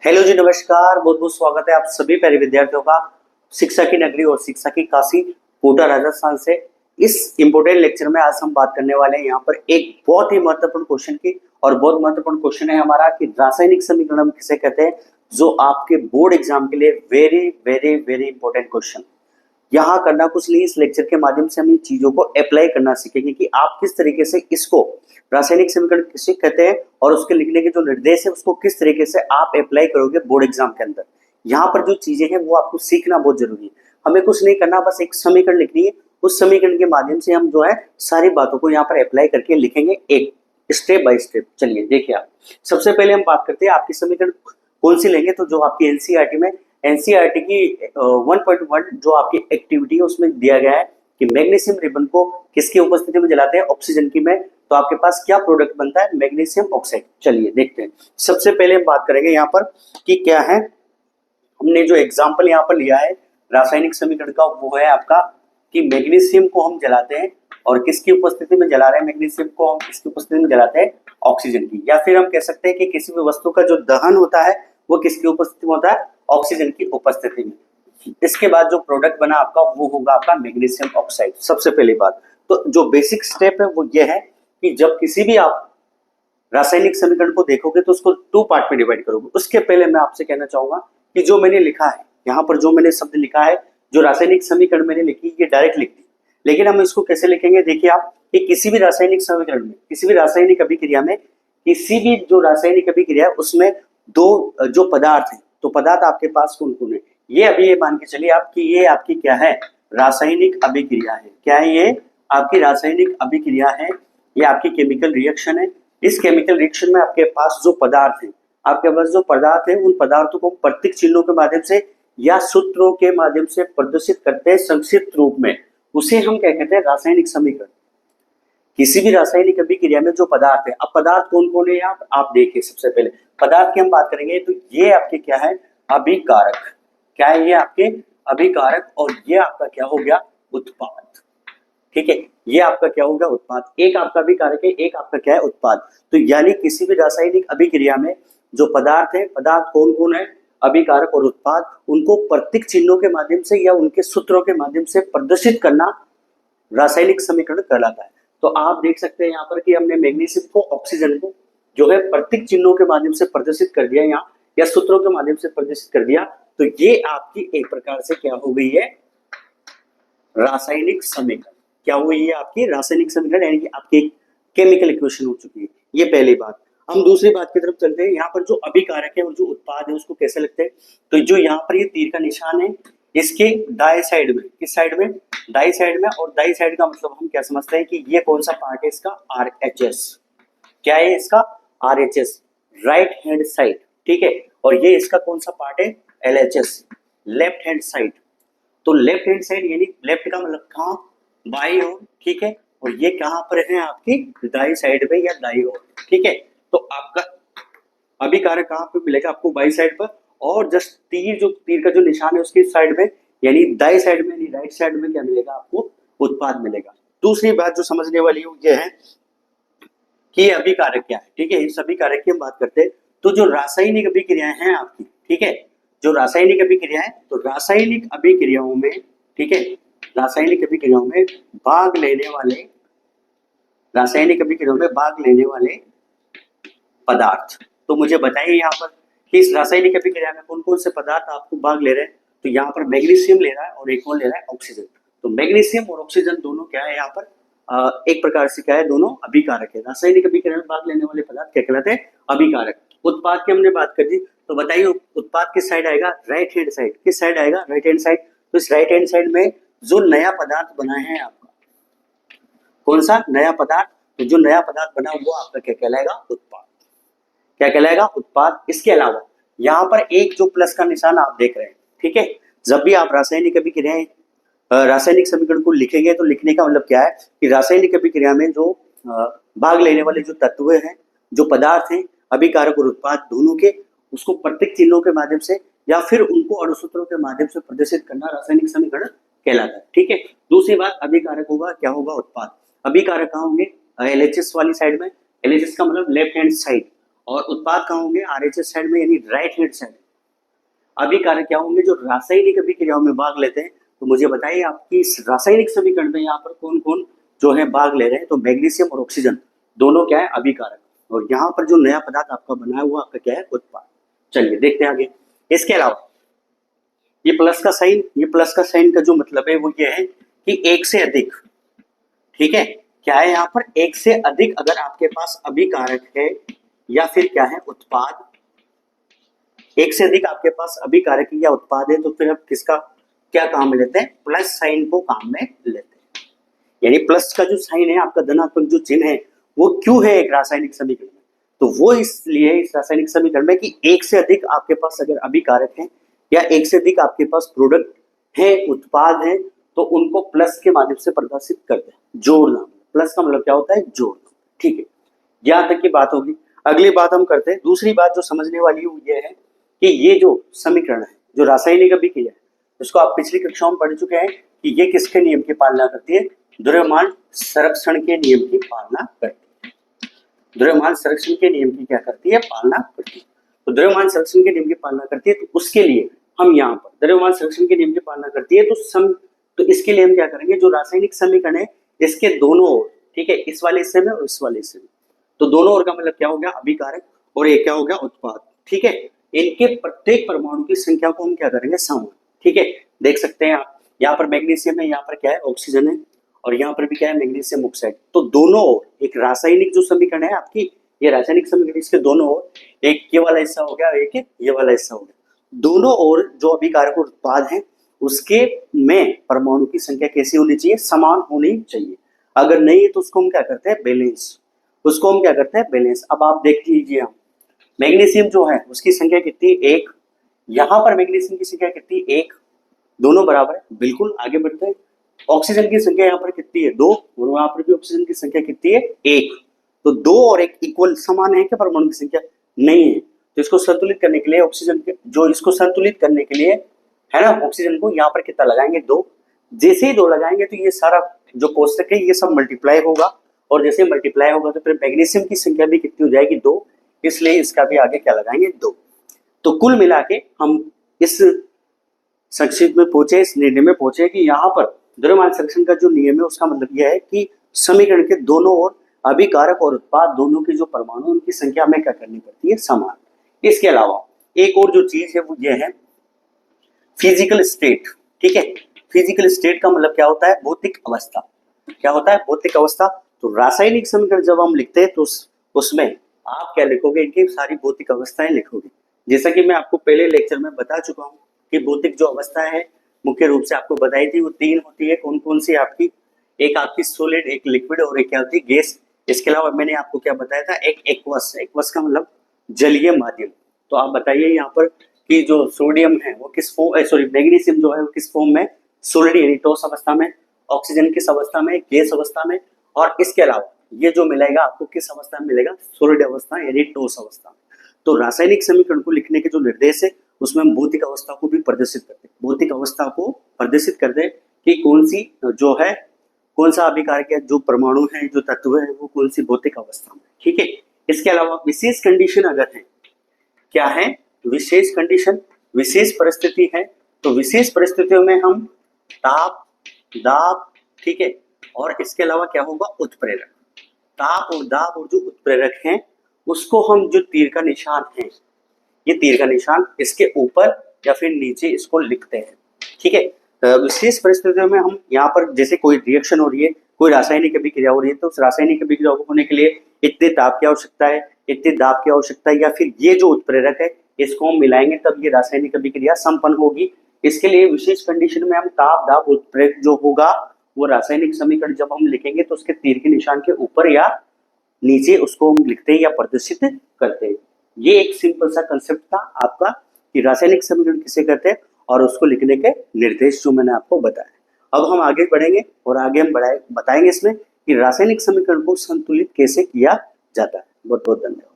Hello जी, नमस्कार। बहुत बहुत स्वागत है आप सभी प्यारे विद्यार्थियों का शिक्षा की नगरी और शिक्षा की काशी कोटा राजस्थान से। इस इम्पोर्टेंट लेक्चर में आज हम बात करने वाले हैं यहाँ पर एक बहुत ही महत्वपूर्ण क्वेश्चन की। और बहुत महत्वपूर्ण क्वेश्चन है हमारा कि रासायनिक समीकरण हम किसे कहते हैं, जो आपके बोर्ड एग्जाम के लिए very very very important question. यहाँ करना कुछ नहीं, इस लेक्चर के माध्यम से हम इन चीजों को अप्लाई करना सीखेंगे कि आप किस तरीके से इसको रासायनिक समीकरण किसे कहते हैं और उसके लिखने के जो निर्देश है उसको किस तरीके से आप अप्लाई करोगे बोर्ड एग्जाम के अंदर। यहाँ पर जो चीजें हैं वो आपको सीखना बहुत जरूरी है। हमें कुछ नहीं करना, बस एक समीकरण लिखनी है। उस समीकरण के माध्यम से हम जो है सारी बातों को यहाँ पर अप्लाई करके लिखेंगे एक स्टेप बाय स्टेप। चलिए देखिए, आप सबसे पहले हम बात करते हैं आपकी समीकरण कौन सी लेंगे। तो जो आपकी एनसीईआरटी में एनसीईआरटी की 1.1 जो आपकी एक्टिविटी है उसमें दिया गया है कि मैग्नीशियम रिबन को किसकी उपस्थिति में जलाते हैं, ऑक्सीजन की में। तो आपके पास क्या प्रोडक्ट बनता है, मैग्नीशियम ऑक्साइड। चलिए देखते हैं। सबसे पहले हम बात करेंगे यहाँ पर कि क्या है। हमने जो एग्जाम्पल यहाँ पर लिया है रासायनिक समीकरण का वो है आपका कि मैग्नीशियम को हम जलाते हैं और किसकी उपस्थिति में जला रहे हैं, मैग्नीशियम को हम किसकी उपस्थिति में जलाते हैं, ऑक्सीजन की। या फिर हम कह सकते हैं कि किसी भी वस्तु का जो दहन होता है वो किसकी उपस्थिति में होता है, ऑक्सीजन की उपस्थिति में। इसके बाद जो प्रोडक्ट बना आपका वो होगा आपका मैग्नीशियम ऑक्साइड। सबसे पहली बात तो जो बेसिक स्टेप है वो ये है कि जब किसी भी आप रासायनिक समीकरण को देखोगे तो उसको टू पार्ट में डिवाइड करोगे। उसके पहले मैं आपसे कहना चाहूंगा कि जो मैंने लिखा है यहाँ पर, जो मैंने शब्द लिखा है, जो रासायनिक समीकरण मैंने लिखी ये डायरेक्ट लिखती, लेकिन हम इसको कैसे लिखेंगे। देखिए आप, कि किसी भी रासायनिक समीकरण में, किसी भी रासायनिक अभिक्रिया में, किसी भी जो रासायनिक अभिक्रिया है उसमें दो जो पदार्थ है, तो पदार्थ आपके पास कौन कौन है, ये अभी ये मान के चलिए आप कि ये आपकी क्या है, रासायनिक अभिक्रिया है। क्या है ये, आपकी रासायनिक अभिक्रिया है, ये आपकी केमिकल रिएक्शन है। इस केमिकल रिएक्शन में आपके पास जो पदार्थ है, आपके पास जो पदार्थ है उन पदार्थों को प्रतीक चिन्हों के माध्यम से या सूत्रों के माध्यम से प्रदर्शित करते हैं संक्षिप्त रूप में, उसे हम क्या कहते हैं, रासायनिक समीकरण। किसी भी रासायनिक अभिक्रिया में जो पदार्थ है, अब पदार्थ कौन कौन है आप देखिए। सबसे पहले पदार्थ की हम बात करेंगे तो ये आपके क्या है, अभिकारक। क्या है ये आपके अभिकारक, और ये आपका क्या हो गया, उत्पाद। ठीक है, ये आपका क्या होगा, उत्पाद। एक आपका अभिकारक है, एक आपका क्या है, उत्पाद। तो यानी किसी भी रासायनिक अभिक्रिया में जो पदार्थ है, पदार्थ कौन कौन है, अभिकारक और उत्पाद, उनको प्रतीक चिन्हों के माध्यम से या उनके सूत्रों के माध्यम से प्रदर्शित करना रासायनिक समीकरण कहलाता है। तो आप देख सकते हैं यहाँ पर कि हमने मैग्नीशियम को, ऑक्सीजन को जो है प्रतीक चिन्हों के माध्यम से प्रदर्शित कर दिया यहाँ, या सूत्रों के माध्यम से प्रदर्शित कर दिया। तो ये आपकी एक प्रकार से क्या हो गई है, रासायनिक समीकरण। क्या हुई है आपकी रासायनिक समीकरण, यानी कि आपकी केमिकल इक्वेशन हो चुकी है। ये पहली बात। हम दूसरी बात की तरफ चलते हैं। यहाँ पर जो अभिकारक है और जो उत्पाद है उसको कैसे लिखते हैं। तो जो यहाँ पर ये तीर का निशान है, इसके दाएं साइड में, किस साइड में, दाई साइड में। और दाई साइड का मतलब हम क्या समझते हैं कि ये कौन सा पार्ट है इसका, RHS। क्या है इसका, RHS, राइट हैंड साइड। ठीक है, और ये इसका कौन सा पार्ट है, LHS, लेफ्ट हैंड साइड। तो लेफ्ट हैंड साइड यानी लेफ्ट का मतलब कहाँ, बाई ओर। ठीक है, और ये कहाँ पर है आपकी, दाई साइड पे या दाई ओर। ठीक है, तो आपका अभिकारक कहाँ पे मिलेगा आपको, बाई साइड पर। और जस्ट तीर का जो निशान है उसकी साइड में, यानी दाई साइड में, यानी राइट साइड में क्या मिलेगा आपको, उत्पाद मिलेगा। दूसरी बात जो समझने वाली है ये है कि ये अभिकारक क्या है। ठीक है, इस अभिकारक की हम बात करते हैं। तो जो रासायनिक अभिक्रियाएं हैं आपकी, ठीक है, जो रासायनिक अभिक्रिया है, तो रासायनिक अभिक्रियाओं में, ठीक है, रासायनिक अभिक्रियाओं में भाग लेने वाले, रासायनिक अभिक्रियाओं में भाग लेने वाले पदार्थ। तो मुझे बताइए यहाँ पर कि इस रासायनिक अभिक्रिया में कौन कौन से पदार्थ आपको भाग ले रहे हैं। तो यहाँ पर मैग्नीशियम ले रहा है और एक और ले रहा है ऑक्सीजन। तो मैग्नीशियम और ऑक्सीजन दोनों क्या है यहाँ पर, एक प्रकार से क्या है, दोनों अभिकारक है। रासायनिक अभिक्रिया में भाग लेने वाले पदार्थ क्या कहलाते हैं, अभिकारक। उत्पाद की हमने बात कर दी, तो बताइए उत्पाद किस साइड आएगा, राइट हैंड साइड। किस साइड आएगा, राइट हैंड साइड। तो इस राइट हैंड साइड में जो नया पदार्थ बना है आपका, कौन सा नया पदार्थ, तो जो नया पदार्थ बना वो आपका क्या कहलाएगा, उत्पाद। क्या कहलाएगा, उत्पाद। इसके अलावा यहाँ पर एक जो प्लस का निशान आप देख रहे हैं, ठीक है, जब भी आप रासायनिक अभिक्रियाएं, रासायनिक समीकरण को लिखेंगे तो लिखने का मतलब क्या है कि रासायनिक अभिक्रिया में जो भाग लेने वाले जो तत्व हैं, जो पदार्थ हैं, अभिकारक और उत्पाद दोनों के, उसको प्रतीक चिन्हों के माध्यम से या फिर उनको अणुसूत्रों के माध्यम से प्रदर्शित करना रासायनिक समीकरण कहलाता है। ठीक है, दूसरी बात, अभिकारक होगा, क्या होगा, उत्पाद। अभिकारक कहाँ होंगे, LHS वाली साइड में। LHS का मतलब लेफ्ट हैंड साइड, और उत्पाद कहाँ होंगे, आरएचएस साइड में, यानी राइट हैंड साइड। अभिकारक क्या होंगे, जो रासायनिक अभिक्रियाओं में भाग लेते हैं। तो मुझे बताइए आपकी इस रासायनिक समीकरण में यहाँ पर कौन कौन जो है भाग ले रहे हैं। तो मैग्नीशियम और ऑक्सीजन दोनों क्या है, अभिकारक, और यहाँ पर जो नया पदार्थ आपका बना हुआ आपका क्या है, उत्पाद। चलिए देखते हैं आगे। इसके अलावा ये प्लस का साइन, ये प्लस का साइन का जो मतलब है वो ये है कि एक से अधिक, ठीक है, क्या है यहाँ पर, एक से अधिक अगर आपके पास अभिकारक है या फिर क्या है, उत्पाद, एक से अधिक आपके पास अभिकारक या उत्पाद है, तो फिर आप किसका क्या काम में लेते हैं, प्लस साइन को काम में लेते हैं। यानी प्लस का जो साइन है आपका, धनात्मक जो चिन्ह है वो क्यों है एक रासायनिक समीकरण में, तो वो इसलिए इस रासायनिक समीकरण में कि एक से अधिक आपके पास अगर अभिकारक है या एक से अधिक आपके पास प्रोडक्ट है, उत्पाद है, तो उनको प्लस के माध्यम से प्रदर्शित करते हैं, जोड़ना। प्लस का मतलब क्या होता है, जोड़ना, ठीक है। यहाँ तक की बात होगी। अगली बात हम करते हैं, दूसरी बात जो समझने वाली है वो ये है कि ये जो समीकरण है, जो रासायनिक अभिक्रिया है, उसको आप पिछली कक्षाओं में पढ़ चुके हैं कि ये किसके नियम की पालना करती है, द्रव्यमान संरक्षण के नियम की पालना करती है। द्रव्यमान संरक्षण के नियम की क्या करती है, पालना करती है। तो द्रव्यमान संरक्षण के नियम की पालना करती है, तो उसके लिए हम यहाँ पर द्रव्यमान संरक्षण के नियम की पालना करती है, तो इसके लिए हम क्या करेंगे, जो रासायनिक समीकरण है इसके दोनों ओर, ठीक है, इस वाले हिस्से में और इस वाले हिस्से में, तो दोनों ओर का मतलब क्या हो गया, अभिकारक, और ये क्या हो गया, उत्पाद, ठीक है। इनके प्रत्येक परमाणु की संख्या को हम क्या करेंगे, समान, ठीक है। देख सकते हैं आप, यहाँ पर मैग्नीशियम है, यहाँ पर क्या है, ऑक्सीजन है, और यहाँ पर भी क्या है, मैग्नीशियम ऑक्साइड। तो दोनों ओर एक रासायनिक जो समीकरण है आपकी, ये रासायनिक समीकरण, इसके दोनों ओर, एक ये वाला हिस्सा हो गया, एक ये वाला हिस्सा हो गया, दोनों ओर जो अभिकारक और उत्पाद है उसके में परमाणु की संख्या कैसी होनी चाहिए, समान होनी चाहिए। अगर नहीं है तो उसको हम क्या करते हैं, बैलेंस, उसको हम क्या करते हैं, बैलेंस। अब आप देख लीजिए, हम मैग्नीशियम जो है उसकी संख्या कितनी, एक, यहाँ पर मैग्नीशियम की संख्या कितनी, एक, दोनों बराबर है, बिल्कुल। आगे बढ़ते हैं, ऑक्सीजन की संख्या यहाँ पर कितनी है, दो, और वहां पर भी ऑक्सीजन की संख्या कितनी है, एक। तो दो और एक इक्वल, समान है क्या परमाणु की संख्या, नहीं है। तो इसको संतुलित करने के लिए ऑक्सीजन जो इसको संतुलित करने के लिए है ना, ऑक्सीजन को यहाँ पर कितना लगाएंगे, दो। जैसे ही दो लगाएंगे तो ये सारा जो कोष्टक है ये सब मल्टीप्लाई होगा, और जैसे मल्टीप्लाई होगा तो फिर मैग्नीशियम की संख्या भी कितनी हो जाएगी, दो, इसलिए इसका भी आगे क्या लगाएंगे, दो। तो कुल मिला के हम इस संक्षिप्त में पहुंचे, इस निर्णय में पहुंचे कि यहाँ पर द्रव्यमान संरक्षण का जो नियम है उसका मतलब यह है कि समीकरण के दोनों ओर अभिकारक और उत्पाद दोनों के जो परमाणु उनकी संख्या में क्या करनी पड़ती है, समान। इसके अलावा एक और जो चीज है वो ये है फिजिकल स्टेट, ठीक है। फिजिकल स्टेट का मतलब क्या होता है, भौतिक अवस्था। क्या होता है, भौतिक अवस्था। तो रासायनिक समीकरण जब हम लिखते हैं तो उसमें आप क्या लिखोगे, इनकी सारी भौतिक अवस्थाएं लिखोगे। जैसा कि मैं आपको पहले लेक्चर में बता चुका हूँ कि भौतिक जो अवस्था है मुख्य रूप से आपको बताई थी, वो तीन होती है। कौन कौन सी आपकी, एक आपकी सॉलिड, एक लिक्विड, और एक क्या होती है, गैस। इसके अलावा मैंने आपको क्या बताया था, एक एक्वस। एक्वस का मतलब जलीय माध्यम। तो आप बताइए यहाँ पर कि जो सोडियम है वो किस फॉर्म, सॉरी मैग्नीशियम जो है वो किस फॉर्म में, सॉलिड यानी ठोस अवस्था में, ऑक्सीजन किस अवस्था में, गैस अवस्था में, और इसके अलावा ये जो मिलेगा आपको किस अवस्था में मिलेगा, सॉलिड अवस्था यानी ठोस अवस्था में। तो रासायनिक समीकरण को लिखने के जो निर्देश है उसमें हम भौतिक अवस्था को भी प्रदर्शित करते हैं, भौतिक अवस्था को प्रदर्शित करते हैं कि कौन सी जो है, कौन सा अभिकारक या जो परमाणु है, जो तत्व है, वो कौन सी भौतिक अवस्था में, ठीक है। इसके अलावा विशेष कंडीशन अगर है, क्या है, विशेष कंडीशन, विशेष परिस्थिति है, तो विशेष परिस्थितियों में हम ताप, दाब, ठीक है, और इसके अलावा क्या होगा, उत्प्रेरक। ताप और दाब और जो उत्प्रेरक हैं उसको हम जो तीर का निशान है, ये तीर का निशान इसके ऊपर या फिर नीचे इसको लिखते हैं, ठीक है। विशेष परिस्थितियों में हम यहाँ पर जैसे कोई रिएक्शन हो रही है, कोई रासायनिक अभिक्रिया हो रही है, तो उस रासायनिक अभिक्रिया होने के लिए इतने ताप की आवश्यकता है, इतने दाब की आवश्यकता है, या फिर ये जो उत्प्रेरक है इसको हम मिलाएंगे तब ये रासायनिक अभिक्रिया संपन्न होगी। इसके लिए विशेष कंडीशन में हम ताप, दाब, उत्प्रेरक जो होगा वो रासायनिक समीकरण जब हम लिखेंगे तो उसके तीर के निशान के ऊपर या नीचे उसको हम लिखते हैं या प्रदर्शित करते हैं। ये एक सिंपल सा कंसेप्ट था आपका कि रासायनिक समीकरण किसे कहते हैं और उसको लिखने के निर्देश जो मैंने आपको बताया। अब हम आगे बढ़ेंगे और आगे हम बताएंगे इसमें कि रासायनिक समीकरण को संतुलित कैसे किया जाता है। बहुत बहुत धन्यवाद।